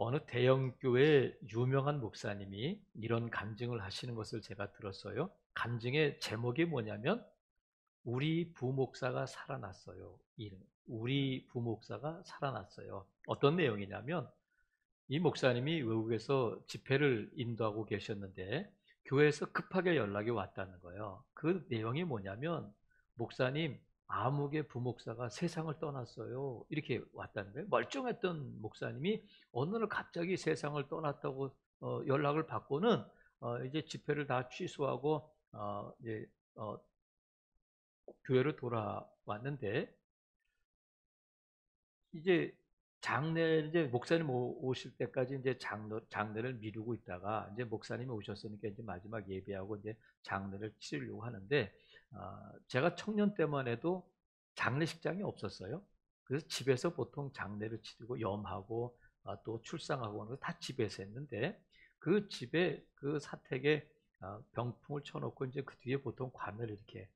어느 대형 교회 유명한 목사님이 이런 간증을 하시는 것을 제가 들었어요. 간증의 제목이 뭐냐면 우리 부목사가 살아났어요. 우리 부목사가 살아났어요. 어떤 내용이냐면 이 목사님이 외국에서 집회를 인도하고 계셨는데 교회에서 급하게 연락이 왔다는 거예요. 그 내용이 뭐냐면 목사님, 아무개 부목사가 세상을 떠났어요. 이렇게 왔다는 거예요. 멀쩡했던 목사님이 어느 날 갑자기 세상을 떠났다고 연락을 받고는 이제 집회를 다 취소하고 이제 교회로 돌아왔는데 이제 이제 목사님 오실 때까지 이제 장례를 미루고 있다가 이제 목사님이 오셨으니까 이제 마지막 예배하고 이제 장례를 치르려고 하는데 제가 청년 때만 해도 장례식장이 없었어요. 그래서 집에서 보통 장례를 치르고 염하고 또 출상하고 하는 거 다 집에서 했는데 그 집에 그 사택에 병풍을 쳐놓고 이제 그 뒤에 보통 관을 이렇게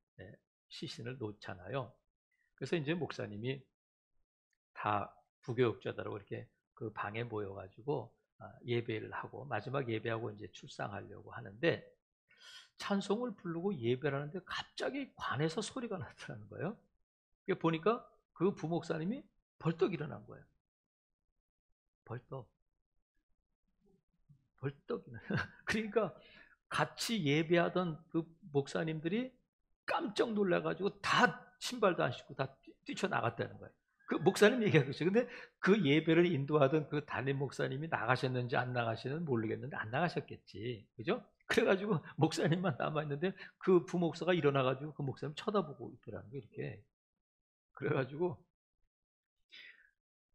시신을 놓잖아요. 그래서 이제 목사님이 다 부교육자들하고 이렇게 그 방에 모여가지고 예배를 하고 마지막 예배하고 이제 출상하려고 하는데 찬송을 부르고 예배를 하는데 갑자기 관에서 소리가 나더라는 거예요. 보니까 그 부목사님이 벌떡 일어난 거예요. 벌떡 일어나. 그러니까 같이 예배하던 그 목사님들이 깜짝 놀라가지고 다 신발도 안 신고 다 뛰쳐나갔다는 거예요. 그 목사님 얘기하고 있어요. 근데 그 예배를 인도하던 그 담임 목사님이 나가셨는지 안 나가시는지 모르겠는데 안 나가셨겠지. 그죠? 그래가지고 목사님만 남아있는데 그 부목사가 일어나가지고 그 목사님 쳐다보고 있더라는 거예요. 이렇게. 그래가지고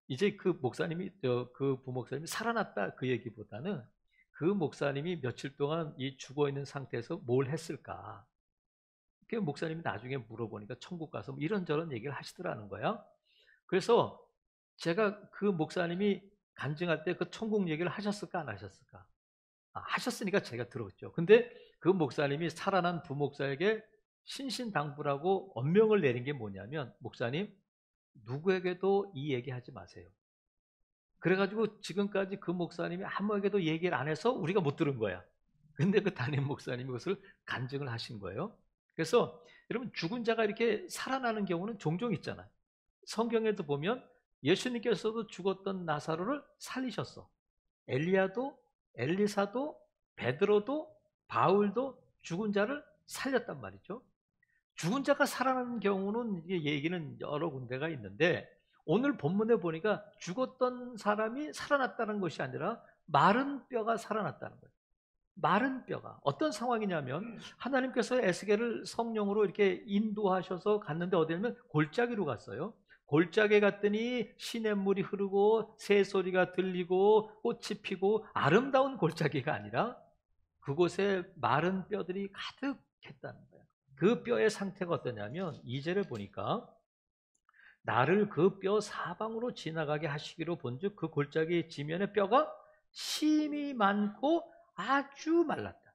이제 그 부목사님이 살아났다 그 얘기보다는 그 목사님이 며칠 동안 이 죽어있는 상태에서 뭘 했을까. 그 목사님이 나중에 물어보니까 천국 가서 뭐 이런저런 얘기를 하시더라는 거야. 그래서 제가 그 목사님이 간증할 때 그 천국 얘기를 하셨을까 안 하셨을까? 하셨으니까 제가 들었죠. 근데 그 목사님이 살아난 부목사에게 신신당부라고 엄명을 내린 게 뭐냐면 목사님 누구에게도 이 얘기하지 마세요. 그래가지고 지금까지 그 목사님이 아무에게도 얘기를 안 해서 우리가 못 들은 거야. 근데 그 담임 목사님이 그것을 간증을 하신 거예요. 그래서 여러분 죽은 자가 이렇게 살아나는 경우는 종종 있잖아요. 성경에도 보면 예수님께서도 죽었던 나사로를 살리셨어. 엘리야도, 엘리사도, 베드로도, 바울도 죽은 자를 살렸단 말이죠. 죽은 자가 살아나는 경우는 이게 얘기는 여러 군데가 있는데 오늘 본문에 보니까 죽었던 사람이 살아났다는 것이 아니라 마른 뼈가 살아났다는 거예요. 마른 뼈가 어떤 상황이냐면 하나님께서 에스겔을 성령으로 이렇게 인도하셔서 갔는데 어디냐면 골짜기로 갔어요. 골짜기에 갔더니 시냇물이 흐르고 새소리가 들리고 꽃이 피고 아름다운 골짜기가 아니라 그곳에 마른 뼈들이 가득했다는 거예요. 그 뼈의 상태가 어떠냐면 2절을 보니까 나를 그 뼈 사방으로 지나가게 하시기로 본즉 그 골짜기 지면의 뼈가 심이 많고 아주 말랐다.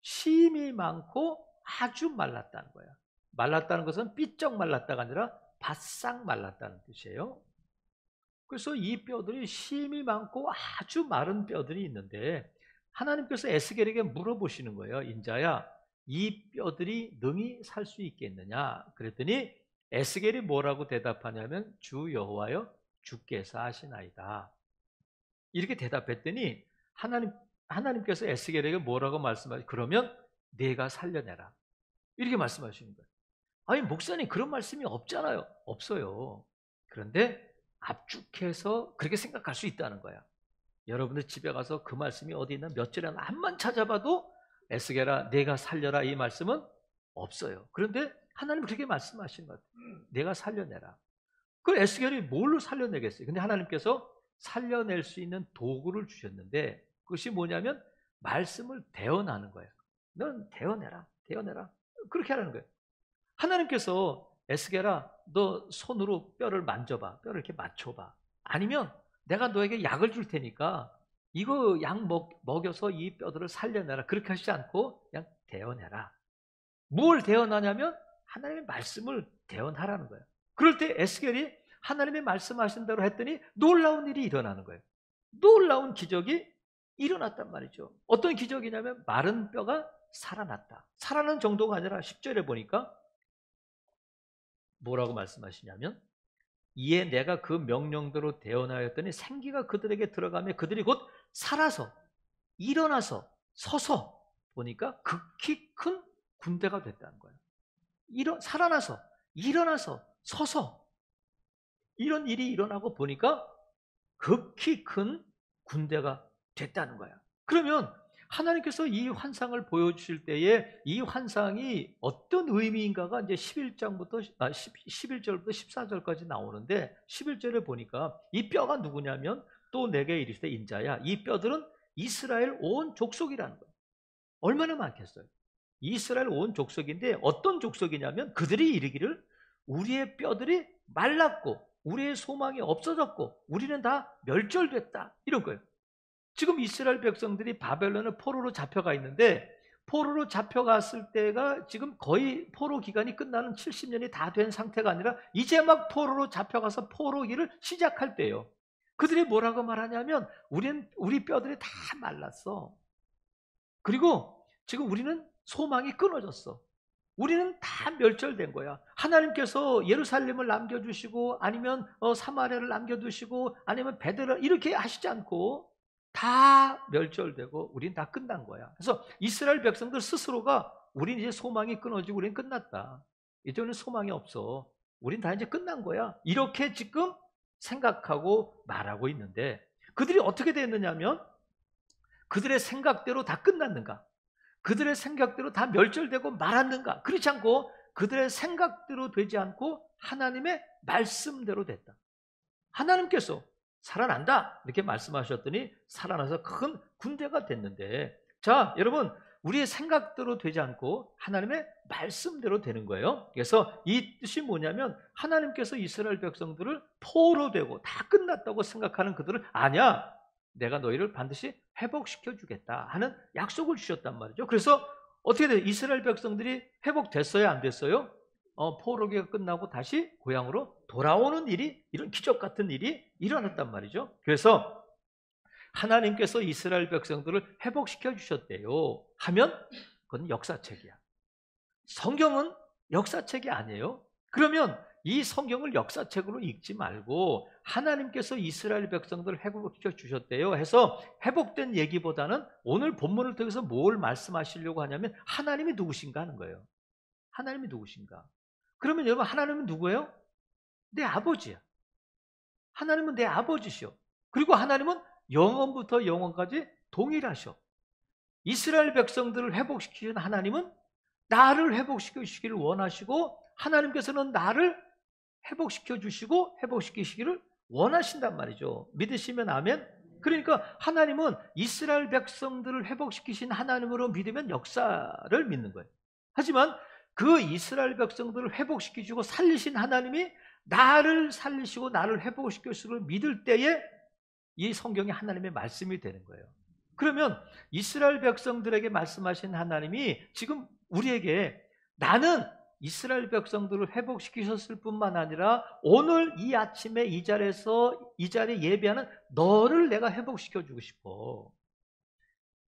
심이 많고 아주 말랐다는 거야. 말랐다는 것은 삐쩍 말랐다가 아니라 바싹 말랐다는 뜻이에요. 그래서 이 뼈들이 심이 많고 아주 마른 뼈들이 있는데 하나님께서 에스겔에게 물어보시는 거예요. 인자야, 이 뼈들이 능히 살 수 있겠느냐? 그랬더니 에스겔이 뭐라고 대답하냐면 주 여호와여 주께서 하시나이다. 이렇게 대답했더니 하나님께서 에스겔에게 뭐라고 말씀하시? 그러면 내가 살려내라. 이렇게 말씀하시는 거예요. 아니 목사님 그런 말씀이 없잖아요. 없어요. 그런데 압축해서 그렇게 생각할 수 있다는 거야. 여러분들 집에 가서 그 말씀이 어디 있나 몇 절에 한만 찾아봐도 에스겔아 내가 살려라 이 말씀은 없어요. 그런데 하나님은 그렇게 말씀하신 것 같아요. 내가 살려내라. 그 에스겔이 뭘로 살려내겠어요? 근데 하나님께서 살려낼 수 있는 도구를 주셨는데 그것이 뭐냐면 말씀을 대언하는 거예요. 넌 대언해라. 대언해라. 그렇게 하라는 거예요. 하나님께서 에스겔아 너 손으로 뼈를 만져봐. 뼈를 이렇게 맞춰봐. 아니면 내가 너에게 약을 줄 테니까 이거 약 먹여서 이 뼈들을 살려내라. 그렇게 하시지 않고 그냥 대언해라. 뭘 대언하냐면 하나님의 말씀을 대언하라는 거예요. 그럴 때 에스겔이 하나님의 말씀하신 대로 했더니 놀라운 일이 일어나는 거예요. 놀라운 기적이 일어났단 말이죠. 어떤 기적이냐면 마른 뼈가 살아났다. 살아난 정도가 아니라 10절에 보니까 뭐라고 말씀하시냐면 이에 내가 그 명령대로 대언하였더니 생기가 그들에게 들어가며 그들이 곧 살아서 일어나서 서서 보니까 극히 큰 군대가 됐다는 거예요. 살아나서 일어나서 서서 이런 일이 일어나고 보니까 극히 큰 군대가 됐다는 거야. 그러면 하나님께서 이 환상을 보여주실 때에 이 환상이 어떤 의미인가가 이제 11절부터 14절까지 나오는데 11절에 보니까 이 뼈가 누구냐면 또 내게 이르시되 인자야 이 뼈들은 이스라엘 온 족속이라는 거예요. 얼마나 많겠어요. 이스라엘 온 족속인데 어떤 족속이냐면 그들이 이르기를 우리의 뼈들이 말랐고 우리의 소망이 없어졌고 우리는 다 멸절됐다 이런 거예요. 지금 이스라엘 백성들이 바벨론의 포로로 잡혀가 있는데 포로로 잡혀갔을 때가 지금 거의 포로 기간이 끝나는 70년이 다 된 상태가 아니라 이제 막 포로로 잡혀가서 포로기를 시작할 때예요. 그들이 뭐라고 말하냐면 우리 뼈들이 다 말랐어. 그리고 지금 우리는 소망이 끊어졌어. 우리는 다 멸절된 거야. 하나님께서 예루살렘을 남겨주시고 아니면 사마리아를 남겨두시고 아니면 베들레 이렇게 하시지 않고 다 멸절되고 우린 다 끝난 거야. 그래서 이스라엘 백성들 스스로가 우린 이제 소망이 끊어지고 우린 끝났다. 이제는 소망이 없어. 우린 다 이제 끝난 거야. 이렇게 지금 생각하고 말하고 있는데 그들이 어떻게 됐느냐면 그들의 생각대로 다 끝났는가? 그들의 생각대로 다 멸절되고 말았는가? 그렇지 않고 그들의 생각대로 되지 않고 하나님의 말씀대로 됐다. 하나님께서 살아난다 이렇게 말씀하셨더니 살아나서 큰 군대가 됐는데 자 여러분 우리의 생각대로 되지 않고 하나님의 말씀대로 되는 거예요. 그래서 이 뜻이 뭐냐면 하나님께서 이스라엘 백성들을 포로되고 다 끝났다고 생각하는 그들을 아니야 내가 너희를 반드시 회복시켜 주겠다 하는 약속을 주셨단 말이죠. 그래서 어떻게 돼요? 이스라엘 백성들이 회복됐어요? 안 됐어요? 포로기가 끝나고 다시 고향으로 돌아오는 일이 이런 기적 같은 일이 일어났단 말이죠. 그래서 하나님께서 이스라엘 백성들을 회복시켜 주셨대요 하면 그건 역사책이야. 성경은 역사책이 아니에요. 그러면 이 성경을 역사책으로 읽지 말고 하나님께서 이스라엘 백성들을 회복시켜 주셨대요 해서 회복된 얘기보다는 오늘 본문을 통해서 뭘 말씀하시려고 하냐면 하나님이 누구신가 하는 거예요. 하나님이 누구신가? 그러면 여러분 하나님은 누구예요? 내 아버지야. 하나님은 내 아버지시오. 그리고 하나님은 영원부터 영원까지 동일하셔. 이스라엘 백성들을 회복시키는 하나님은 나를 회복시켜 주시기를 원하시고 하나님께서는 나를 회복시켜 주시고 회복시키시기를 원하신단 말이죠. 믿으시면 아멘. 그러니까 하나님은 이스라엘 백성들을 회복시키신 하나님으로 믿으면 역사를 믿는 거예요. 하지만 그 이스라엘 백성들을 회복시키시고 살리신 하나님이 나를 살리시고 나를 회복시키시기를 믿을 때에 이 성경이 하나님의 말씀이 되는 거예요. 그러면 이스라엘 백성들에게 말씀하신 하나님이 지금 우리에게 나는 이스라엘 백성들을 회복시키셨을 뿐만 아니라 오늘 이 아침에 이 자리에 예배하는 너를 내가 회복시켜 주고 싶어.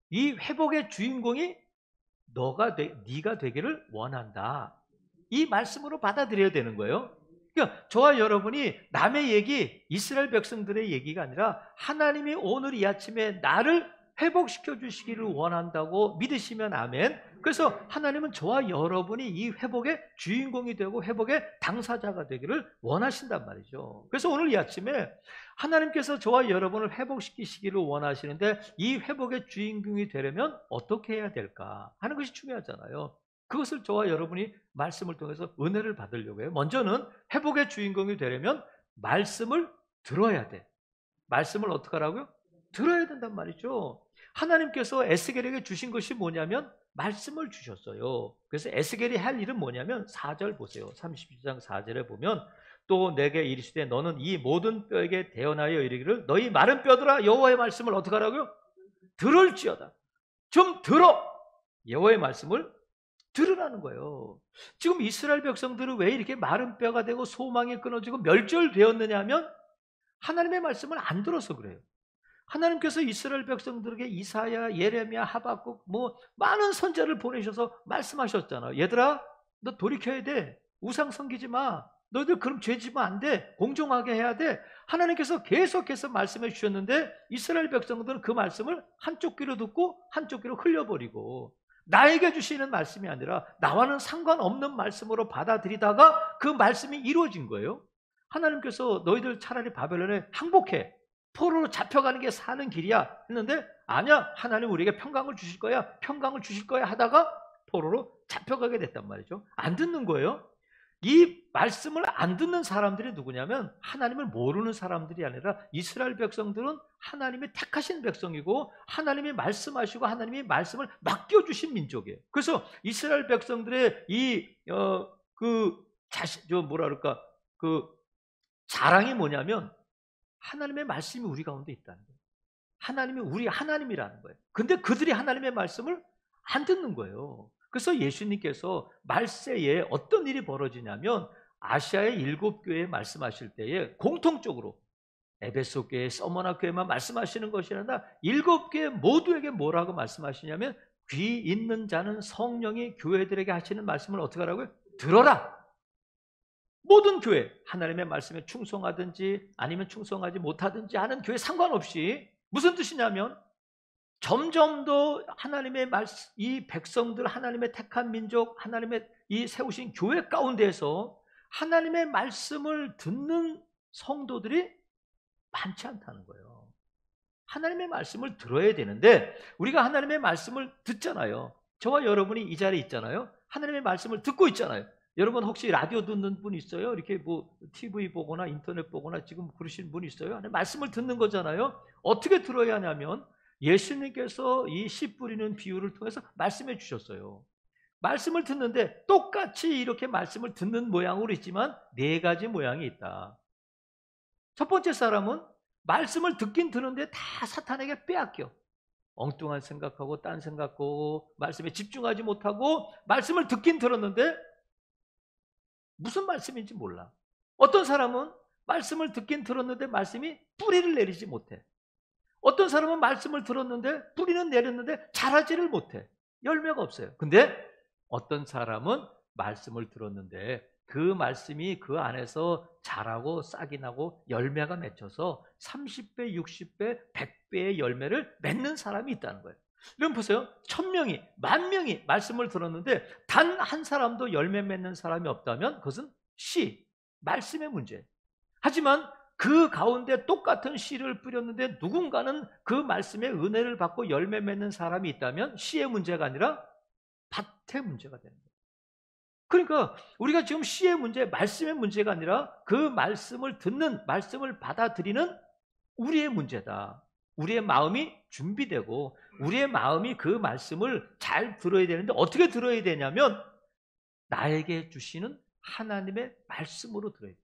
이 회복의 주인공이 네가 되기를 원한다. 이 말씀으로 받아들여야 되는 거예요. 그러니까 저와 여러분이 남의 얘기, 이스라엘 백성들의 얘기가 아니라 하나님이 오늘 이 아침에 나를 회복시켜 주시기를 원한다고 믿으시면 아멘. 그래서 하나님은 저와 여러분이 이 회복의 주인공이 되고 회복의 당사자가 되기를 원하신단 말이죠. 그래서 오늘 이 아침에 하나님께서 저와 여러분을 회복시키시기를 원하시는데 이 회복의 주인공이 되려면 어떻게 해야 될까 하는 것이 중요하잖아요. 그것을 저와 여러분이 말씀을 통해서 은혜를 받으려고 해요. 먼저는 회복의 주인공이 되려면 말씀을 들어야 돼. 말씀을 어떻게 하라고요? 들어야 된단 말이죠. 하나님께서 에스겔에게 주신 것이 뭐냐면 말씀을 주셨어요. 그래서 에스겔이 할 일은 뭐냐면 4절 보세요. 32장 4절에 보면 또 내게 이르시되 너는 이 모든 뼈에게 대언하여 이르기를 너희 마른 뼈들아 여호와의 말씀을 어떻게 하라고요? 들을지어다. 좀 들어. 여호와의 말씀을 들으라는 거예요. 지금 이스라엘 백성들은 왜 이렇게 마른 뼈가 되고 소망이 끊어지고 멸절되었느냐 하면 하나님의 말씀을 안 들어서 그래요. 하나님께서 이스라엘 백성들에게 이사야, 예레미야, 하박국 뭐 많은 선지자를 보내셔서 말씀하셨잖아요. 얘들아, 너 돌이켜야 돼. 우상 섬기지 마. 너희들 그럼 죄 지면 안 돼. 공정하게 해야 돼. 하나님께서 계속해서 말씀해 주셨는데 이스라엘 백성들은 그 말씀을 한쪽 귀로 듣고 한쪽 귀로 흘려버리고 나에게 주시는 말씀이 아니라 나와는 상관없는 말씀으로 받아들이다가 그 말씀이 이루어진 거예요. 하나님께서 너희들 차라리 바벨론에 항복해. 포로로 잡혀가는 게 사는 길이야 했는데 아니야, 하나님 우리에게 평강을 주실 거야, 평강을 주실 거야 하다가 포로로 잡혀가게 됐단 말이죠. 안 듣는 거예요. 이 말씀을 안 듣는 사람들이 누구냐면 하나님을 모르는 사람들이 아니라 이스라엘 백성들은 하나님이 택하신 백성이고 하나님이 말씀하시고 하나님이 말씀을 맡겨주신 민족이에요. 그래서 이스라엘 백성들의 그 자랑이 뭐냐면 하나님의 말씀이 우리 가운데 있다는 거예요. 하나님이 우리 하나님이라는 거예요. 근데 그들이 하나님의 말씀을 안 듣는 거예요. 그래서 예수님께서 말세에 어떤 일이 벌어지냐면 아시아의 7교회에 말씀하실 때에 공통적으로 에베소 교회, 서머나 교회만 말씀하시는 것이 아니라 7교회 모두에게 뭐라고 말씀하시냐면 귀 있는 자는 성령이 교회들에게 하시는 말씀을 어떻게 하라고요? 들어라. 모든 교회, 하나님의 말씀에 충성하든지 아니면 충성하지 못하든지 하는 교회 상관없이 무슨 뜻이냐면 점점 더 하나님의 말씀, 이 백성들, 하나님의 택한 민족, 하나님의 이 세우신 교회 가운데에서 하나님의 말씀을 듣는 성도들이 많지 않다는 거예요. 하나님의 말씀을 들어야 되는데 우리가 하나님의 말씀을 듣잖아요. 저와 여러분이 이 자리에 있잖아요. 하나님의 말씀을 듣고 있잖아요. 여러분 혹시 라디오 듣는 분 있어요? 이렇게 뭐 TV 보거나 인터넷 보거나 지금 그러시는 분 있어요? 말씀을 듣는 거잖아요. 어떻게 들어야 하냐면 예수님께서 이 씨 뿌리는 비유를 통해서 말씀해 주셨어요. 말씀을 듣는데 똑같이 이렇게 말씀을 듣는 모양으로 있지만 4가지 모양이 있다. 첫 번째 사람은 말씀을 듣긴 듣는데 다 사탄에게 빼앗겨. 엉뚱한 생각하고 딴 생각하고 말씀에 집중하지 못하고 말씀을 듣긴 들었는데 무슨 말씀인지 몰라. 어떤 사람은 말씀을 듣긴 들었는데 말씀이 뿌리를 내리지 못해. 어떤 사람은 말씀을 들었는데 뿌리는 내렸는데 자라지를 못해. 열매가 없어요. 근데 어떤 사람은 말씀을 들었는데 그 말씀이 그 안에서 자라고 싹이 나고 열매가 맺혀서 30배, 60배, 100배의 열매를 맺는 사람이 있다는 거예요. 여러분 보세요. 1000명이, 10,000명이 말씀을 들었는데 단 한 사람도 열매 맺는 사람이 없다면 그것은 씨, 말씀의 문제. 하지만 그 가운데 똑같은 씨를 뿌렸는데 누군가는 그 말씀의 은혜를 받고 열매 맺는 사람이 있다면 씨의 문제가 아니라 밭의 문제가 되는 거예요. 그러니까 우리가 지금 씨의 문제, 말씀의 문제가 아니라 그 말씀을 듣는, 말씀을 받아들이는 우리의 문제다. 우리의 마음이 준비되고 우리의 마음이 그 말씀을 잘 들어야 되는데 어떻게 들어야 되냐면 나에게 주시는 하나님의 말씀으로 들어야 돼요.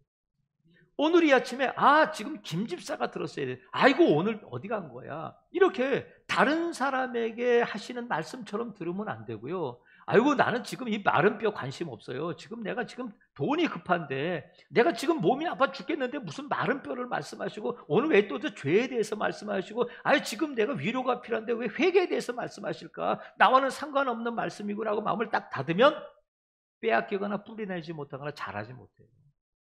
오늘 이 아침에 지금 김 집사가 들었어야 돼. 아이고 오늘 어디 간 거야. 이렇게 다른 사람에게 하시는 말씀처럼 들으면 안 되고요. 아이고 나는 지금 이 마른 뼈 관심 없어요. 내가 지금 돈이 급한데 내가 지금 몸이 아파 죽겠는데 무슨 마른 뼈를 말씀하시고 오늘 왜 또 죄에 대해서 말씀하시고 지금 내가 위로가 필요한데 왜 회개에 대해서 말씀하실까. 나와는 상관없는 말씀이구나 하고 마음을 딱 닫으면 빼앗기거나 뿌리내지 못하거나 자라지 못해요.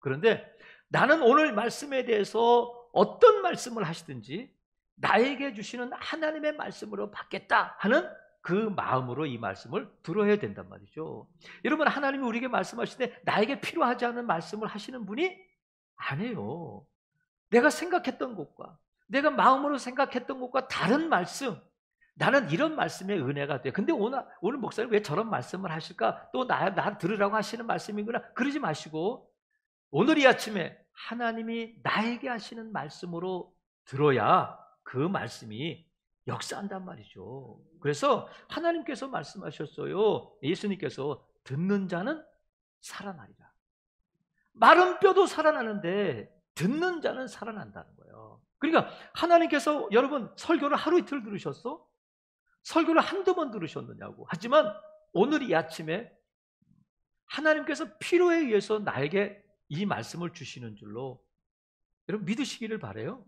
그런데 나는 오늘 말씀에 대해서 어떤 말씀을 하시든지 나에게 주시는 하나님의 말씀으로 받겠다 하는 그 마음으로 이 말씀을 들어야 된단 말이죠. 여러분 하나님이 우리에게 말씀하실 때 나에게 필요하지 않은 말씀을 하시는 분이 아니에요. 내가 생각했던 것과 내가 마음으로 생각했던 것과 다른 말씀, 나는 이런 말씀의 은혜가 돼. 근데 오늘 목사님 왜 저런 말씀을 하실까? 또 나 들으라고 하시는 말씀이구나. 그러지 마시고 오늘 이 아침에 하나님이 나에게 하시는 말씀으로 들어야 그 말씀이 역사한단 말이죠. 그래서 하나님께서 말씀하셨어요. 예수님께서 듣는 자는 살아나리라. 마른 뼈도 살아나는데 듣는 자는 살아난다는 거예요. 그러니까 하나님께서 여러분 설교를 하루 이틀 들으셨어? 설교를 한두 번 들으셨느냐고. 하지만 오늘 이 아침에 하나님께서 필요에 의해서 나에게 이 말씀을 주시는 줄로 여러분 믿으시기를 바라요.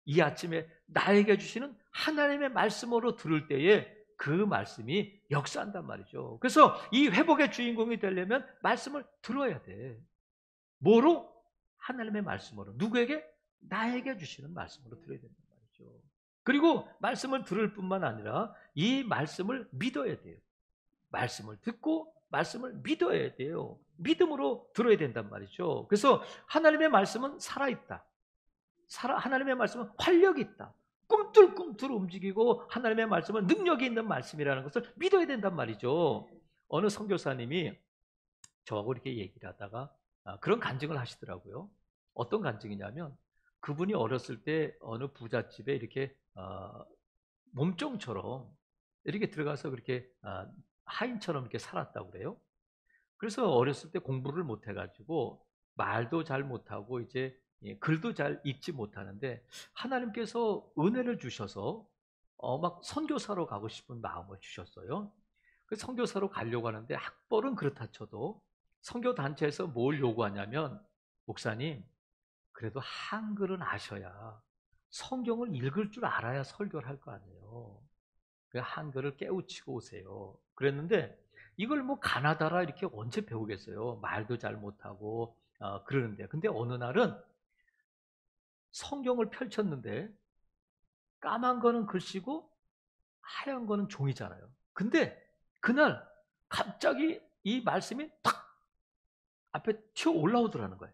이 아침에 나에게 주시는 하나님의 말씀으로 들을 때에 그 말씀이 역사한단 말이죠. 그래서 이 회복의 주인공이 되려면 말씀을 들어야 돼. 뭐로? 하나님의 말씀으로. 누구에게? 나에게 주시는 말씀으로 들어야 된단 말이죠. 그리고 말씀을 들을 뿐만 아니라 이 말씀을 믿어야 돼요. 말씀을 듣고 말씀을 믿어야 돼요. 믿음으로 들어야 된단 말이죠. 그래서 하나님의 말씀은 살아있다. 하나님의 말씀은 활력이 있다. 꿈틀꿈틀 움직이고 하나님의 말씀은 능력이 있는 말씀이라는 것을 믿어야 된단 말이죠. 어느 선교사님이 저하고 이렇게 얘기를 하다가 그런 간증을 하시더라고요. 어떤 간증이냐면 그분이 어렸을 때 어느 부잣집에 이렇게 몸종처럼 이렇게 들어가서 그렇게 하인처럼 이렇게 살았다고 그래요. 그래서 어렸을 때 공부를 못 해가지고 말도 잘 못하고 이제 글도 잘 읽지 못하는데 하나님께서 은혜를 주셔서 막 선교사로 가고 싶은 마음을 주셨어요. 그 선교사로 가려고 하는데 학벌은 그렇다 쳐도 선교 단체에서 뭘 요구하냐면 목사님 그래도 한글은 아셔야 성경을 읽을 줄 알아야 설교를 할 거 아니에요. 그 한글을 깨우치고 오세요. 그랬는데 이걸 뭐 가나다라 이렇게 언제 배우겠어요. 말도 잘 못하고 그러는데 근데 어느 날은 성경을 펼쳤는데 까만 거는 글씨고 하얀 거는 종이잖아요. 근데 그날 갑자기 이 말씀이 탁 앞에 튀어 올라오더라는 거예요.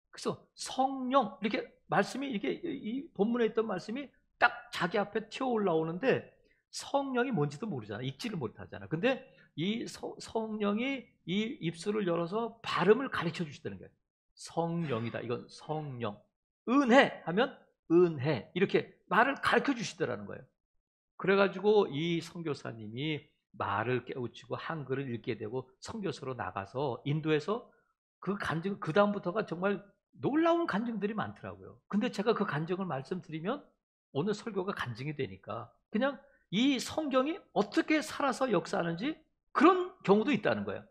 그래서 성령 이렇게 말씀이 이게 이 본문에 있던 말씀이 딱 자기 앞에 튀어 올라오는데 성령이 뭔지도 모르잖아. 읽지를 못하잖아. 근데 이 성령이 이 입술을 열어서 발음을 가르쳐 주시다는 거예요. 성령이다. 이건 성령. 은혜 하면 은혜. 이렇게 말을 가르쳐 주시더라는 거예요. 그래가지고 이 선교사님이 말을 깨우치고 한글을 읽게 되고 선교사로 나가서 인도에서 그 간증, 그 다음부터가 정말 놀라운 간증들이 많더라고요. 근데 제가 그 간증을 말씀드리면 오늘 설교가 간증이 되니까 그냥 이 성경이 어떻게 살아서 역사하는지 그런 경우도 있다는 거예요.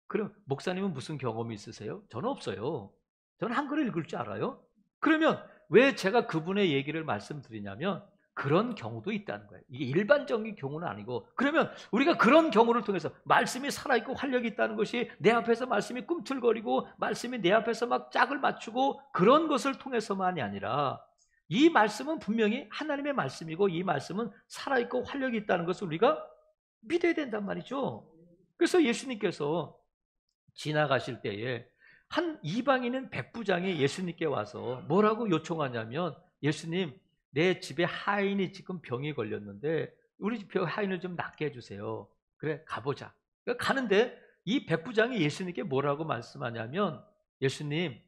그럼 목사님은 무슨 경험이 있으세요? 저는 없어요. 저는 한글을 읽을 줄 알아요. 그러면 왜 제가 그분의 얘기를 말씀드리냐면 그런 경우도 있다는 거예요. 이게 일반적인 경우는 아니고 그러면 우리가 그런 경우를 통해서 말씀이 살아있고 활력이 있다는 것이 내 앞에서 말씀이 꿈틀거리고 말씀이 내 앞에서 막 짝을 맞추고 그런 것을 통해서만이 아니라 이 말씀은 분명히 하나님의 말씀이고 이 말씀은 살아있고 활력이 있다는 것을 우리가 믿어야 된단 말이죠. 그래서 예수님께서 지나가실 때에 한 이방인은 백부장이 예수님께 와서 뭐라고 요청하냐면 예수님 내 집에 하인이 지금 병이 걸렸는데 우리 집 하인을 좀 낫게 해주세요. 그래 가보자. 그러니까 가는데 이 백부장이 예수님께 뭐라고 말씀하냐면 예수님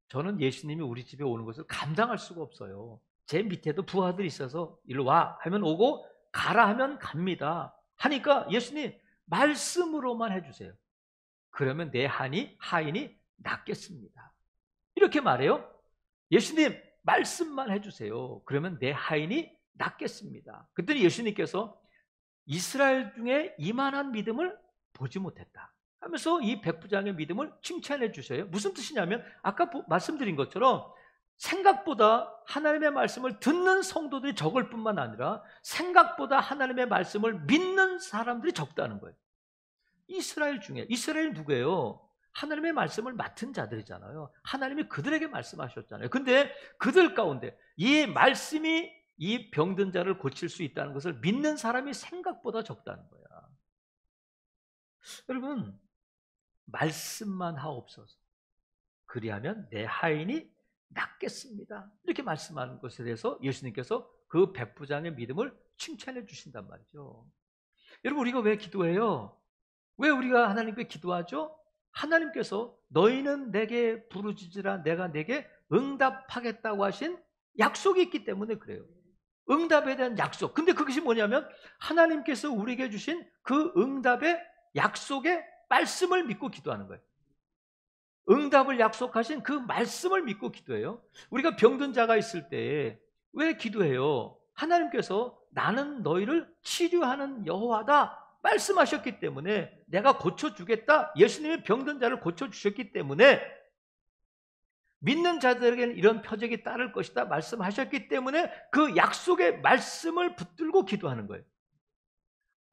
저는 예수님이 우리 집에 오는 것을 감당할 수가 없어요. 제 밑에도 부하들이 있어서 일로 와 하면 오고 가라 하면 갑니다. 하니까 예수님 말씀으로만 해주세요. 그러면 내 하인이 낫겠습니다. 이렇게 말해요. 예수님 말씀만 해주세요. 그러면 내 하인이 낫겠습니다. 그랬더니 예수님께서 이스라엘 중에 이만한 믿음을 보지 못했다 하면서 이 백부장의 믿음을 칭찬해 주셔요. 무슨 뜻이냐면 아까 말씀드린 것처럼 생각보다 하나님의 말씀을 듣는 성도들이 적을 뿐만 아니라 생각보다 하나님의 말씀을 믿는 사람들이 적다는 거예요. 이스라엘 중에 이스라엘이 누구예요? 하나님의 말씀을 맡은 자들이잖아요. 하나님이 그들에게 말씀하셨잖아요. 근데 그들 가운데 이 말씀이 이 병든 자를 고칠 수 있다는 것을 믿는 사람이 생각보다 적다는 거야. 여러분 말씀만 하옵소서. 그리하면 내 하인이 낫겠습니다. 이렇게 말씀하는 것에 대해서 예수님께서 그 백부장의 믿음을 칭찬해 주신단 말이죠. 여러분 우리가 왜 기도해요? 왜 우리가 하나님께 기도하죠? 하나님께서 너희는 내게 부르짖으라 내가 내게 응답하겠다고 하신 약속이 있기 때문에 그래요. 응답에 대한 약속. 근데 그것이 뭐냐면 하나님께서 우리에게 주신 그 응답의 약속의 말씀을 믿고 기도하는 거예요. 응답을 약속하신 그 말씀을 믿고 기도해요. 우리가 병든 자가 있을 때 왜 기도해요? 하나님께서 나는 너희를 치료하는 여호와다 말씀하셨기 때문에 내가 고쳐주겠다. 예수님이 병든 자를 고쳐주셨기 때문에 믿는 자들에게는 이런 표적이 따를 것이다 말씀하셨기 때문에 그 약속의 말씀을 붙들고 기도하는 거예요.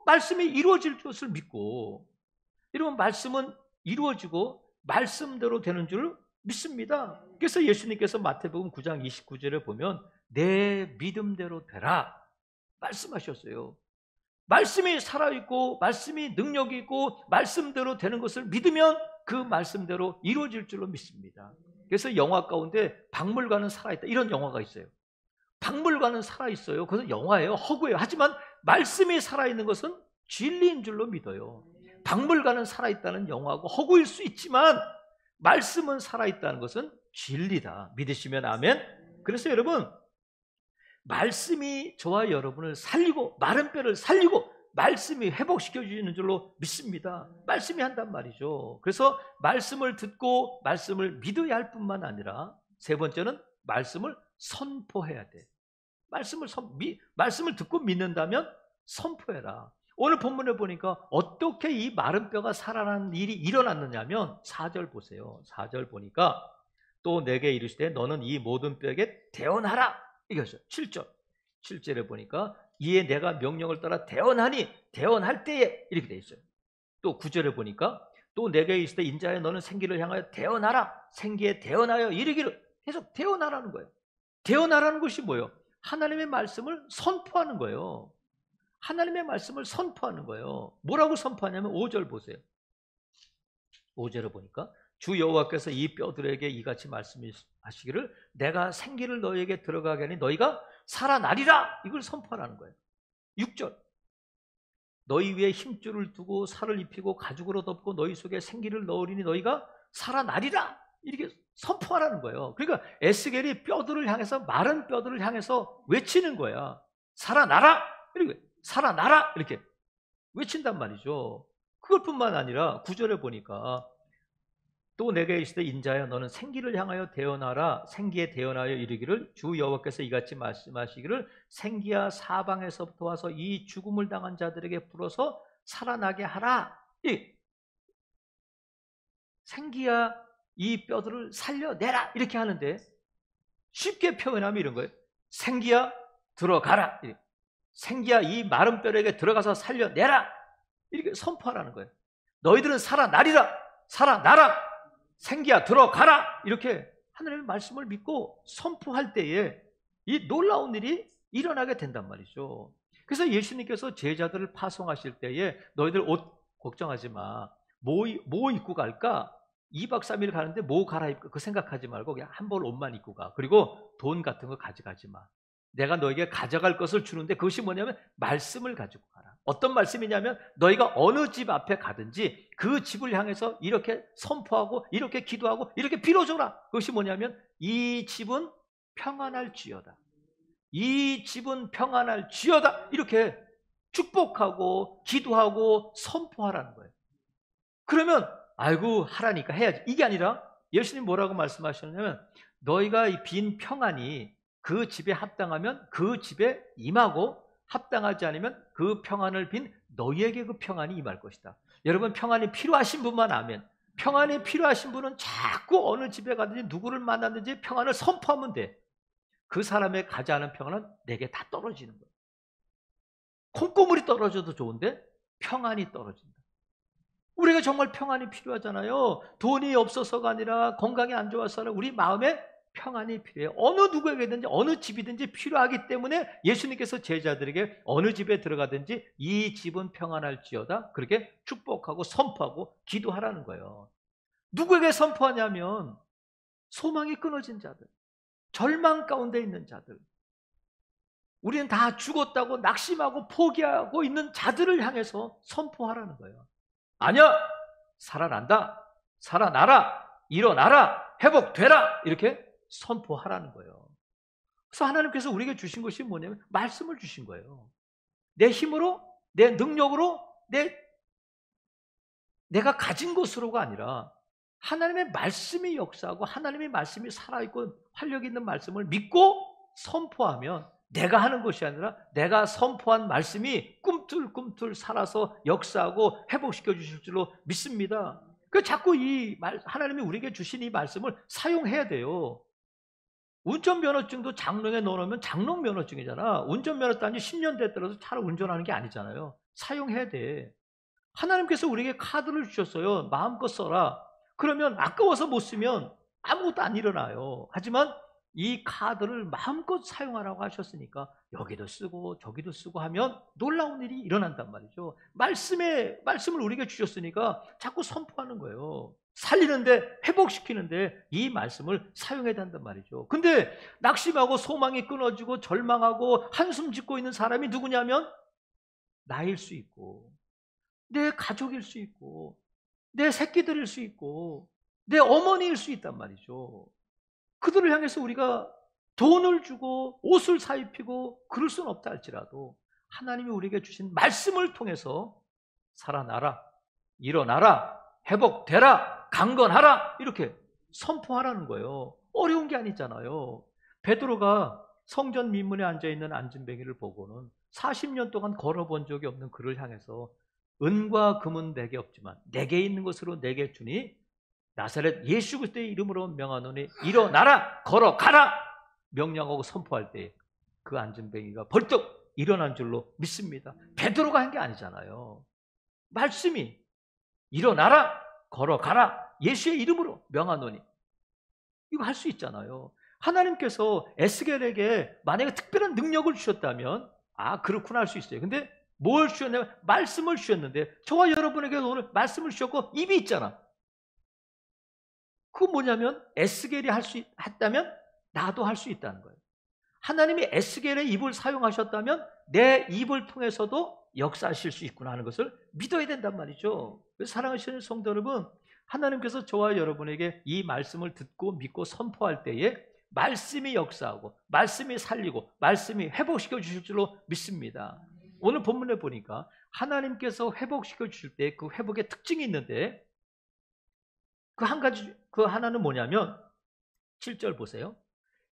말씀이 이루어질 것을 믿고, 이러면 말씀은 이루어지고 말씀대로 되는 줄 믿습니다. 그래서 예수님께서 마태복음 9장 29절에 보면 내 믿음대로 되라 말씀하셨어요. 말씀이 살아있고 말씀이 능력이 있고 말씀대로 되는 것을 믿으면 그 말씀대로 이루어질 줄로 믿습니다. 그래서 영화 가운데 박물관은 살아있다 이런 영화가 있어요. 박물관은 살아있어요. 그것은 영화예요. 허구예요. 하지만 말씀이 살아있는 것은 진리인 줄로 믿어요. 박물관은 살아있다는 영화고 허구일 수 있지만 말씀은 살아있다는 것은 진리다. 믿으시면 아멘. 그래서 여러분, 말씀이 저와 여러분을 살리고 마른 뼈를 살리고 말씀이 회복시켜 주시는 줄로 믿습니다. 말씀이 한단 말이죠. 그래서 말씀을 듣고 말씀을 믿어야 할 뿐만 아니라 세 번째는 말씀을 선포해야 돼. 말씀을 듣고 믿는다면 선포해라. 오늘 본문에 보니까 어떻게 이 마른 뼈가 살아나는 일이 일어났느냐면 4절 보세요. 4절 보니까 또 내게 이르시되 너는 이 모든 뼈에게 대언하라 이것이죠. 7절에 보니까 이에 내가 명령을 따라 대언하니 대언할 때에 이렇게 돼 있어요. 또 9절에 보니까 또 내게 이르시되 인자여 너는 생기를 향하여 대언하라 생기에 대언하여 이르기를 계속 대언하라는 거예요. 대언하라는 것이 뭐예요? 하나님의 말씀을 선포하는 거예요. 하나님의 말씀을 선포하는 거예요. 뭐라고 선포하냐면 5절 보세요. 5절에 보니까 주 여호와께서 이 뼈들에게 이같이 말씀하시기를 내가 생기를 너희에게 들어가게 하니 너희가 살아나리라 이걸 선포하라는 거예요. 6절 너희 위에 힘줄을 두고 살을 입히고 가죽으로 덮고 너희 속에 생기를 넣으리니 너희가 살아나리라 이렇게 선포하라는 거예요. 그러니까 에스겔이 뼈들을 향해서 마른 뼈들을 향해서 외치는 거야. 살아나라 이렇게 살아나라 이렇게 외친단 말이죠. 그것뿐만 아니라 9절에 보니까 또 내게 이르시되 인자여 너는 생기를 향하여 대언하라 생기에 대언하여 이르기를 주 여호와께서 이같이 말씀하시기를 생기야 사방에서부터 와서 이 죽음을 당한 자들에게 불어서 살아나게 하라. 생기야 이 뼈들을 살려내라 이렇게 하는데 쉽게 표현하면 이런 거예요. 생기야 들어가라. 생기야 이 마른 뼈에게 들어가서 살려내라 이렇게 선포하라는 거예요. 너희들은 살아나리라 살아나라 생기야 들어가라 이렇게 하나님의 말씀을 믿고 선포할 때에 이 놀라운 일이 일어나게 된단 말이죠. 그래서 예수님께서 제자들을 파송하실 때에 너희들 옷 걱정하지 마. 뭐 입고 갈까? 2박 3일 가는데 뭐 갈아입고 그 생각하지 말고 그냥 한 벌 옷만 입고 가. 그리고 돈 같은 거 가져가지 마. 내가 너에게 가져갈 것을 주는데 그것이 뭐냐면 말씀을 가지고 가라. 어떤 말씀이냐면 너희가 어느 집 앞에 가든지 그 집을 향해서 이렇게 선포하고 이렇게 기도하고 이렇게 빌어줘라. 그것이 뭐냐면 이 집은 평안할지어다. 이 집은 평안할지어다. 이렇게 축복하고 기도하고 선포하라는 거예요. 그러면 아이고 하라니까 해야지. 이게 아니라 예수님 뭐라고 말씀하셨냐면 너희가 이 빈 평안이 그 집에 합당하면 그 집에 임하고 합당하지 않으면 그 평안을 빈 너희에게 그 평안이 임할 것이다. 여러분 평안이 필요하신 분만 아멘. 평안이 필요하신 분은 자꾸 어느 집에 가든지 누구를 만나든지 평안을 선포하면 돼. 그 사람의 가지 않은 평안은 내게 다 떨어지는 거예요. 콩고물이 떨어져도 좋은데 평안이 떨어진다. 우리가 정말 평안이 필요하잖아요. 돈이 없어서가 아니라 건강이 안 좋아서 우리 마음에 평안이 필요해요. 어느 누구에게든지 어느 집이든지 필요하기 때문에 예수님께서 제자들에게 어느 집에 들어가든지 이 집은 평안할지어다 그렇게 축복하고 선포하고 기도하라는 거예요. 누구에게 선포하냐면 소망이 끊어진 자들, 절망 가운데 있는 자들, 우리는 다 죽었다고 낙심하고 포기하고 있는 자들을 향해서 선포하라는 거예요. 아니야, 살아난다, 살아나라, 일어나라, 회복되라 이렇게 선포하라는 거예요. 그래서 하나님께서 우리에게 주신 것이 뭐냐면 말씀을 주신 거예요. 내 힘으로, 내 능력으로, 내가 가진 것으로가 아니라 하나님의 말씀이 역사하고 하나님의 말씀이 살아있고 활력 있는 말씀을 믿고 선포하면 내가 하는 것이 아니라 내가 선포한 말씀이 꿈틀꿈틀 살아서 역사하고 회복시켜 주실 줄로 믿습니다. 그 자꾸 하나님이 우리에게 주신 이 말씀을 사용해야 돼요. 운전면허증도 장롱에 넣어놓으면 장롱 면허증이잖아. 운전면허 딴지 10년 됐더라도 차를 운전하는 게 아니잖아요. 사용해야 돼. 하나님께서 우리에게 카드를 주셨어요. 마음껏 써라. 그러면 아까워서 못 쓰면 아무것도 안 일어나요. 하지만 이 카드를 마음껏 사용하라고 하셨으니까 여기도 쓰고 저기도 쓰고 하면 놀라운 일이 일어난단 말이죠. 말씀을 우리에게 주셨으니까 자꾸 선포하는 거예요. 살리는데, 회복시키는데 이 말씀을 사용해야 한단 말이죠. 근데 낙심하고 소망이 끊어지고 절망하고 한숨 짓고 있는 사람이 누구냐면 나일 수 있고, 내 가족일 수 있고, 내 새끼들일 수 있고, 내 어머니일 수 있단 말이죠. 그들을 향해서 우리가 돈을 주고 옷을 사입히고 그럴 수는 없다 할지라도 하나님이 우리에게 주신 말씀을 통해서 살아나라, 일어나라, 회복되라, 강건하라 이렇게 선포하라는 거예요. 어려운 게 아니잖아요. 베드로가 성전 민문에 앉아있는 안진뱅이를 보고는 40년 동안 걸어본 적이 없는 그를 향해서 은과 금은 내게 없지만 내게 있는 것으로 내게 주니 나사렛 예수 그리스도의 이름으로 명하노니 일어나라, 걸어가라 명령하고 선포할 때 그 안진뱅이가 벌떡 일어난 줄로 믿습니다. 베드로가 한 게 아니잖아요. 말씀이 일어나라, 걸어가라, 예수의 이름으로 명하노니 이거 할 수 있잖아요. 하나님께서 에스겔에게 만약에 특별한 능력을 주셨다면 그렇구나 할 수 있어요. 근데 뭘 주셨냐면 말씀을 주셨는데 저와 여러분에게 오늘 말씀을 주셨고 입이 있잖아. 그건 뭐냐면 에스겔이 했다면 나도 할 수 있다는 거예요. 하나님이 에스겔의 입을 사용하셨다면 내 입을 통해서도 역사하실 수 있구나 하는 것을 믿어야 된단 말이죠. 그래서 사랑하시는 성도 여러분, 하나님께서 저와 여러분에게 이 말씀을 듣고 믿고 선포할 때에 말씀이 역사하고 말씀이 살리고 말씀이 회복시켜 주실 줄로 믿습니다. 오늘 본문에 보니까 하나님께서 회복시켜 주실 때 그 회복의 특징이 있는데 그 하나는 뭐냐면 7절 보세요.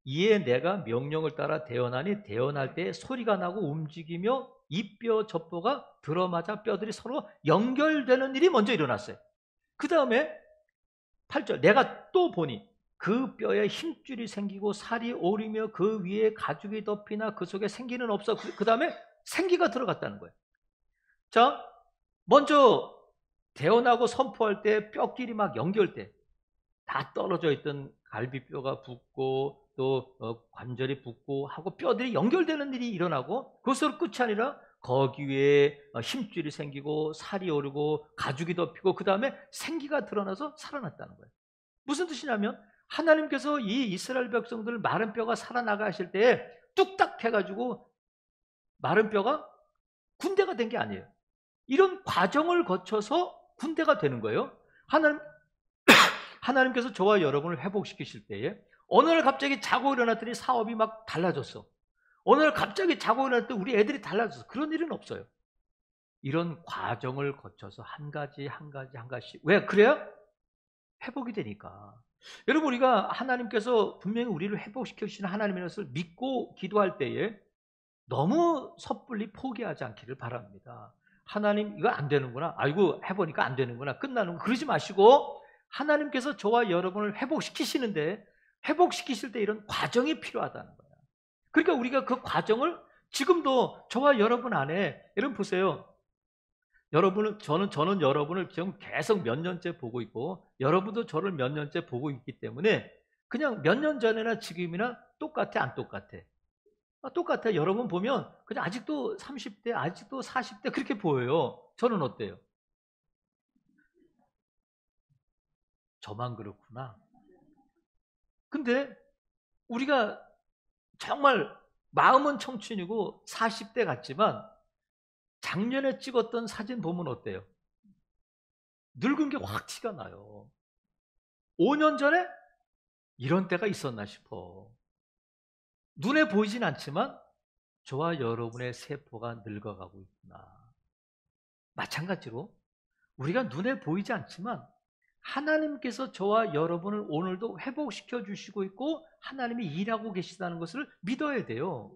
이에 내가 명령을 따라 대언하니 대언할 때 소리가 나고 움직이며 이 뼈 저 뼈가 들어맞아 뼈들이 서로 연결되는 일이 먼저 일어났어요. 그 다음에 8절 내가 또 보니 그 뼈에 힘줄이 생기고 살이 오르며 그 위에 가죽이 덮이나 그 속에 생기는 없어. 그 다음에 생기가 들어갔다는 거예요. 자, 먼저 대언하고 선포할 때 뼈끼리 막 연결돼. 다 떨어져 있던 갈비뼈가 붙고 또 관절이 붙고 하고 뼈들이 연결되는 일이 일어나고 그것으로 끝이 아니라 거기 위에 힘줄이 생기고 살이 오르고 가죽이 덮이고 그 다음에 생기가 드러나서 살아났다는 거예요. 무슨 뜻이냐면 하나님께서 이 이스라엘 백성들을 마른 뼈가 살아나가 하실 때에 뚝딱 해가지고 마른 뼈가 군대가 된 게 아니에요. 이런 과정을 거쳐서 군대가 되는 거예요. 하나님께서 저와 여러분을 회복시키실 때에 어느 날 갑자기 자고 일어났더니 사업이 막 달라졌어. 어느 날 갑자기 자고 일어났더니 우리 애들이 달라졌어. 그런 일은 없어요. 이런 과정을 거쳐서 한 가지씩. 왜? 그래야 회복이 되니까. 여러분, 우리가 하나님께서 분명히 우리를 회복시켜 주시는 하나님의 것을 믿고 기도할 때에 너무 섣불리 포기하지 않기를 바랍니다. 하나님 이거 안 되는구나. 아이고 해보니까 안 되는구나. 끝나는 거 그러지 마시고 하나님께서 저와 여러분을 회복시키시는데 회복시키실 때 이런 과정이 필요하다는 거예요. 그러니까 우리가 그 과정을 지금도 저와 여러분 안에 여러분 보세요. 저는 여러분을 지금 계속 몇 년째 보고 있고 여러분도 저를 몇 년째 보고 있기 때문에 그냥 몇 년 전이나 지금이나 똑같아 안 똑같아? 똑같아. 여러분 보면 그냥 아직도 30대 아직도 40대 그렇게 보여요. 저는 어때요? 저만 그렇구나. 근데 우리가 정말 마음은 청춘이고 40대 같지만 작년에 찍었던 사진 보면 어때요? 늙은 게 확 티가 나요. 5년 전에 이런 때가 있었나 싶어. 눈에 보이진 않지만 저와 여러분의 세포가 늙어가고 있구나. 마찬가지로 우리가 눈에 보이지 않지만 하나님께서 저와 여러분을 오늘도 회복시켜 주시고 있고 하나님이 일하고 계시다는 것을 믿어야 돼요.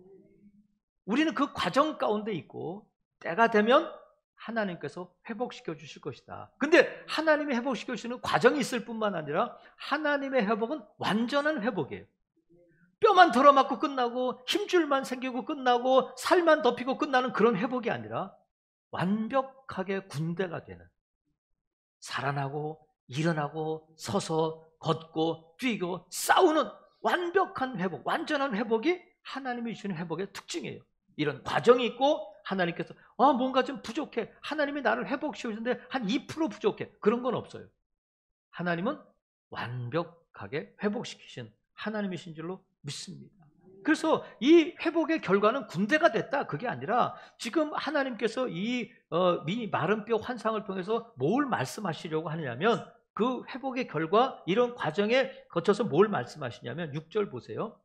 우리는 그 과정 가운데 있고 때가 되면 하나님께서 회복시켜 주실 것이다. 근데 하나님이 회복시켜 주시는 과정이 있을 뿐만 아니라 하나님의 회복은 완전한 회복이에요. 뼈만 덜어맞고 끝나고 힘줄만 생기고 끝나고 살만 덮이고 끝나는 그런 회복이 아니라 완벽하게 군대가 되는, 살아나고 일어나고 서서 걷고 뛰고 싸우는 완벽한 회복, 완전한 회복이 하나님이 주시는 회복의 특징이에요. 이런 과정이 있고 하나님께서 뭔가 좀 부족해, 하나님이 나를 회복시켜 주는데 한 2% 부족해, 그런 건 없어요. 하나님은 완벽하게 회복시키신 하나님이신 줄로 믿습니다. 그래서 이 회복의 결과는 군대가 됐다, 그게 아니라 지금 하나님께서 이 마른 뼈 환상을 통해서 뭘 말씀하시려고 하느냐면, 그 회복의 결과, 이런 과정에 거쳐서 뭘 말씀하시냐면 6절 보세요.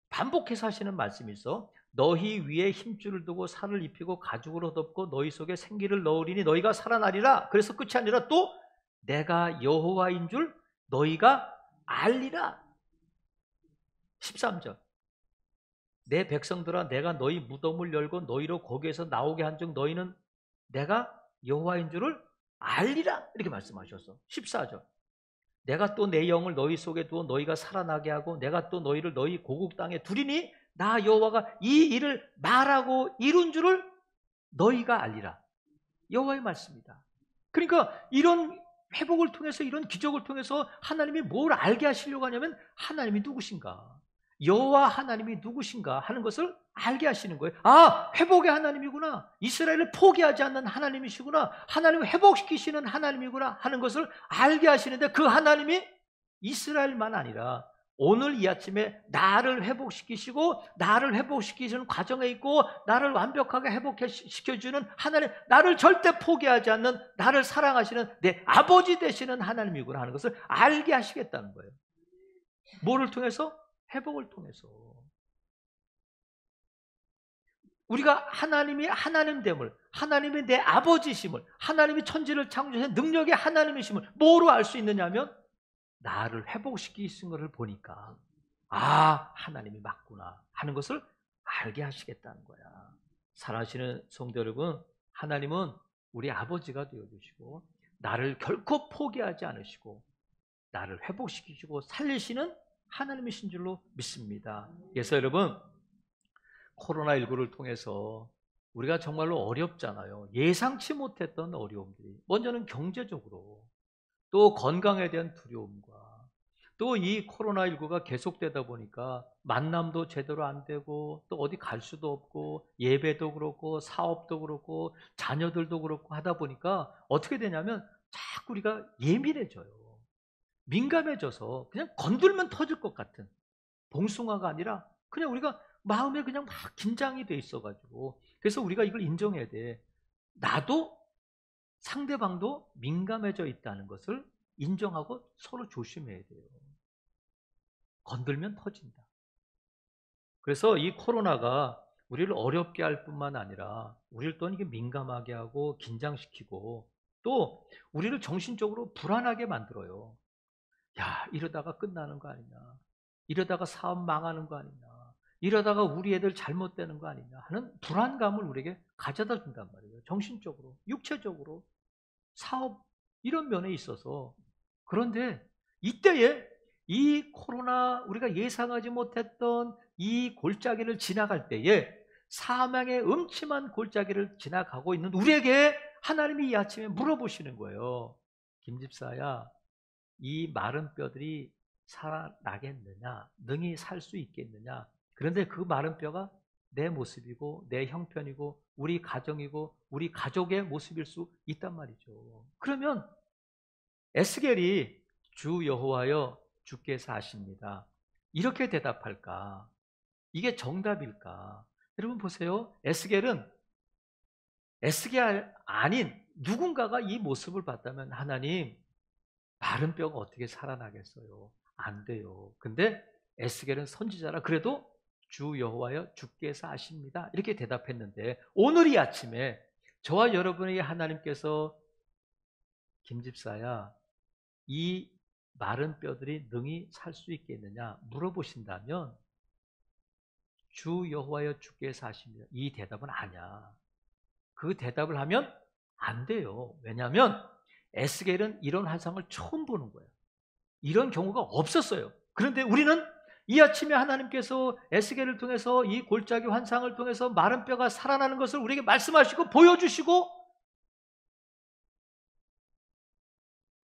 반복해서 하시는 말씀이 있어. 너희 위에 힘줄을 두고 살을 입히고 가죽으로 덮고 너희 속에 생기를 넣으리니 너희가 살아나리라. 그래서 끝이 아니라 또 내가 여호와인 줄 너희가 알리라. 13절. 내 백성들아, 내가 너희 무덤을 열고 너희로 거기에서 나오게 한즉 너희는 내가 여호와인 줄을 알리라, 이렇게 말씀하셨어. 14절. 내가 또 내 영을 너희 속에 두어 너희가 살아나게 하고 내가 또 너희를 너희 고국 땅에 두리니 나 여호와가 이 일을 말하고 이룬 줄을 너희가 알리라. 여호와의 말씀이다. 그러니까 이런 회복을 통해서, 이런 기적을 통해서 하나님이 뭘 알게 하시려고 하냐면 하나님이 누구신가, 여호와 하나님이 누구신가 하는 것을 알게 하시는 거예요. 회복의 하나님이구나, 이스라엘을 포기하지 않는 하나님이시구나, 하나님을 회복시키시는 하나님이구나 하는 것을 알게 하시는데, 그 하나님이 이스라엘만 아니라 오늘 이 아침에 나를 회복시키시고 나를 회복시키시는 과정에 있고 나를 완벽하게 회복시켜주는 하나님, 나를 절대 포기하지 않는, 나를 사랑하시는 내 아버지 되시는 하나님이구나 하는 것을 알게 하시겠다는 거예요. 뭐를 통해서? 회복을 통해서. 우리가 하나님이 하나님됨을, 하나님이 내 아버지심을, 하나님이 천지를 창조하신 능력의 하나님이심을 뭐로 알 수 있느냐면 나를 회복시키신 것을 보니까 하나님이 맞구나 하는 것을 알게 하시겠다는 거야. 사랑하시는 성도 여러분, 하나님은 우리 아버지가 되어주시고 나를 결코 포기하지 않으시고 나를 회복시키시고 살리시는 하나님이신 줄로 믿습니다. 그래서 여러분, 코로나19를 통해서 우리가 정말로 어렵잖아요. 예상치 못했던 어려움들이, 먼저는 경제적으로, 또 건강에 대한 두려움과, 또 이 코로나19가 계속되다 보니까 만남도 제대로 안 되고 또 어디 갈 수도 없고 예배도 그렇고 사업도 그렇고 자녀들도 그렇고 하다 보니까 어떻게 되냐면 자꾸 우리가 예민해져요. 민감해져서 그냥 건들면 터질 것 같은, 봉숭아가 아니라 그냥 우리가 마음에 그냥 막 긴장이 돼 있어가지고, 그래서 우리가 이걸 인정해야 돼. 나도 상대방도 민감해져 있다는 것을 인정하고 서로 조심해야 돼요. 건들면 터진다. 그래서 이 코로나가 우리를 어렵게 할 뿐만 아니라 우리를 또 이게 민감하게 하고 긴장시키고 또 우리를 정신적으로 불안하게 만들어요. 이러다가 끝나는 거 아니냐, 이러다가 사업 망하는 거 아니냐, 이러다가 우리 애들 잘못되는 거 아니냐 하는 불안감을 우리에게 가져다 준단 말이에요. 정신적으로, 육체적으로, 사업, 이런 면에 있어서. 그런데 이때에 이 코로나, 우리가 예상하지 못했던 이 골짜기를 지나갈 때에, 사망의 음침한 골짜기를 지나가고 있는 우리에게 하나님이 이 아침에 물어보시는 거예요. 김집사야, 이 마른 뼈들이 살아나겠느냐, 능히 살 수 있겠느냐. 그런데 그 마른 뼈가 내 모습이고 내 형편이고 우리 가정이고 우리 가족의 모습일 수 있단 말이죠. 그러면 에스겔이 주 여호와여 주께서 하십니다, 이렇게 대답할까? 이게 정답일까? 여러분 보세요. 에스겔은 에스겔 아닌 누군가가 이 모습을 봤다면, 하나님, 마른 뼈가 어떻게 살아나겠어요? 안 돼요. 근데 에스겔은 선지자라 그래도 주 여호와여 주께서 아십니다, 이렇게 대답했는데, 오늘 이 아침에 저와 여러분에게 하나님께서 김집사야, 이 마른 뼈들이 능히 살 수 있겠느냐 물어보신다면 주 여호와여 주께서 하십니다, 이 대답은 아니야. 그 대답을 하면 안 돼요. 왜냐하면 에스겔은 이런 환상을 처음 보는 거예요. 이런 경우가 없었어요. 그런데 우리는 이 아침에 하나님께서 에스겔을 통해서 이 골짜기 환상을 통해서 마른 뼈가 살아나는 것을 우리에게 말씀하시고 보여주시고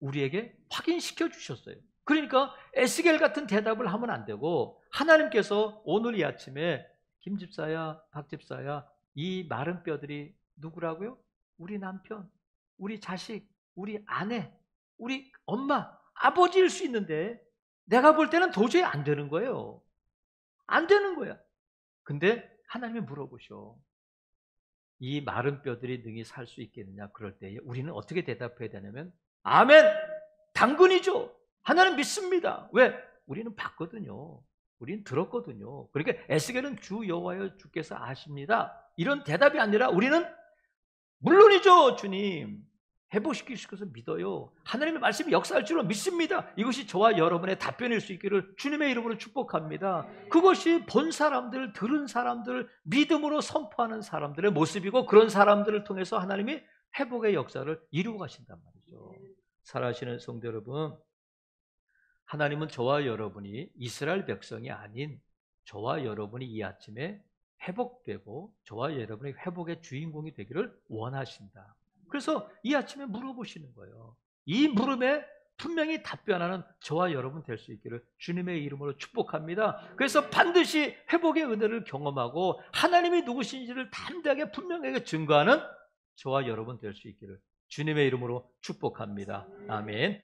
우리에게 확인시켜 주셨어요. 그러니까 에스겔 같은 대답을 하면 안 되고 하나님께서 오늘 이 아침에 김 집사야, 박 집사야, 이 마른 뼈들이 누구라고요? 우리 남편, 우리 자식, 우리 아내, 우리 엄마, 아버지일 수 있는데 내가 볼 때는 도저히 안 되는 거예요. 안 되는 거야. 근데 하나님이 물어보셔. 이 마른 뼈들이 능히 살 수 있겠느냐? 그럴 때 우리는 어떻게 대답해야 되냐면 아멘! 당근이죠. 하나님 믿습니다. 왜? 우리는 봤거든요. 우리는 들었거든요. 그러니까 에스겔은 주 여호와여 주께서 아십니다. 이런 대답이 아니라 우리는 물론이죠, 주님. 회복시키셔서 믿어요. 하나님의 말씀이 역사할 줄로 믿습니다. 이것이 저와 여러분의 답변일 수 있기를 주님의 이름으로 축복합니다. 그것이 본 사람들, 들은 사람들, 믿음으로 선포하는 사람들의 모습이고 그런 사람들을 통해서 하나님이 회복의 역사를 이루어 가신단 말이죠. 살아계시는 성도 여러분, 하나님은 저와 여러분이 이스라엘 백성이 아닌 저와 여러분이 이 아침에 회복되고 저와 여러분의 회복의 주인공이 되기를 원하신다. 그래서 이 아침에 물어보시는 거예요. 이 물음에 분명히 답변하는 저와 여러분 될 수 있기를 주님의 이름으로 축복합니다. 그래서 반드시 회복의 은혜를 경험하고 하나님이 누구신지를 담대하게 분명하게 증거하는 저와 여러분 될 수 있기를 주님의 이름으로 축복합니다. 아멘.